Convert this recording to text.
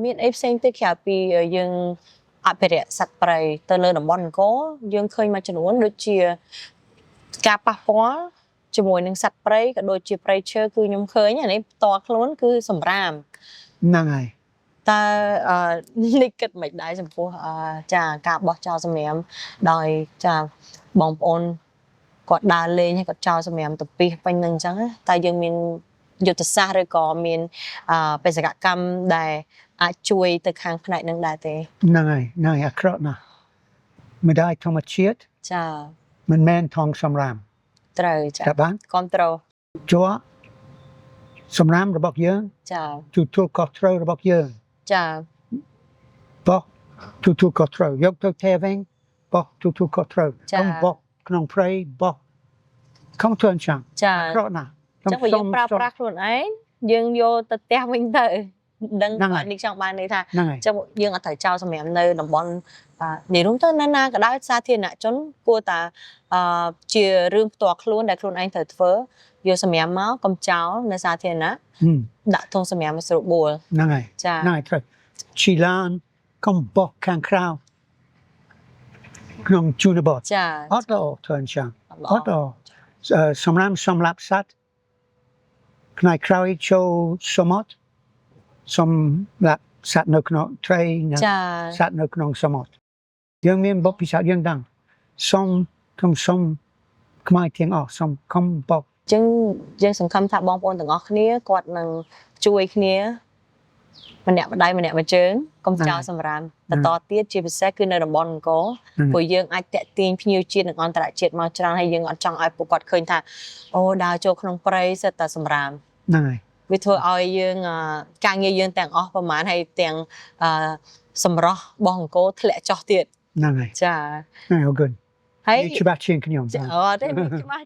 មានអីផ្សេងទៀតក្រៅពីយើងអភិរក្សសត្វព្រៃទៅលើតំបន់អង្គរយើងឃើញមួយចំនួនដូចជាការប៉ះពាល់ជាមួយនឹងសត្វព្រៃក៏ដូចជាព្រៃឈើគឺខ្ញុំឃើញអានេះផ្ទាល់ខ្លួនគឺសម្រាមហ្នឹងហើយតើនេះគិតមិនដែរចំពោះចាការបោះចោលសម្រាមដោយចាបងប្អូនគាត់ដើរលេងហើយគាត់ចោលសម្រាមទៅពីពេញនឹងអញ្ចឹងតែយើងមានយុទ្ធសាស្ត្រឬក៏មានបេសកកម្មដែលអាចជួយទៅខាងផ្នែកនឹងដែរទេហ្នឹងហើយអាក្រក់ណាស់មិនได้ធម្មជាតិចាមិនមែនថងសម្រាមត្រូវចាបានគ្រប់ត្រូវជាប់សម្រាមរបស់យើងចាទទួលខុសត្រូវរបស់យើងចាបោះទទួលខុសត្រូវយកទៅទេវិញបោះទទួលខុសត្រូវកុំបោះក្នុងព្រៃបោះខំធ្វើអញ្ចឹងចាក្រក់ណាស់ចឹងយើងប្រើប្រាស់ខ្លួនឯងយើងយកទៅផ្ទះវិញទៅដឹងនេះចង់បានន័យថាចឹងយើងអត់ត្រូវចោលសម្រាប់នៅតំបន់និយាយរួមទៅណាក៏ដោយសាធារណជនគួរតែជារឿងផ្ទាល់ខ្លួនដែលខ្លួនឯងត្រូវធ្វើយកសម្រាប់មកកុំចោលនៅសាធារណៈដាក់ធុងសម្រាប់ស្រួលបួលហ្នឹងហើយចាហ្នឹងហើយត្រូវឈីឡានកុំបោះខាងក្រៅក្នុងជនបទចាអត់ទៅធ្វើអញ្ចឹងអត់ទៅសម្រាប់សម្រាប់សត្វផ្នែកក្រោយចូលសមុទ្រសម្រាប់សត្វនៅក្នុងត្រីសត្វនៅក្នុងសមុទ្រយើងមានបុព្វពិសោធន៍យើងដឹងសុំខ្មែរទាំងអស់សុំខំបោះចឹងយើងសង្ឃឹមថាបងប្អូនទាំងអស់គ្នាគាត់នឹងជួយគ្នាម្នាក់ម្ដាយម្នាក់មួយជើងកុំចោលសម្រាមបន្តទៀតជាពិសេសគឺនៅតំបន់អង្គរព្រោះយើងអាចតាក់ទាញភ្ញៀវជាតិនិងអន្តរជាតិមកច្រើនហើយយើងអត់ចង់ឲ្យពួកគាត់ឃើញថាអូដើរចូលក្នុងព្រៃសិតតែសម្រាមហ្នឹងហើយវាធ្វើឲ្យយើងការងារយើងទាំងអស់ប្រហែលហើយទាំងសម្រស់របស់អង្គរធ្លាក់ចុះទៀតហ្នឹងហើយចាអរគុណហើយច្បាស់ជាងខ្ញុំអូទេច្បាស់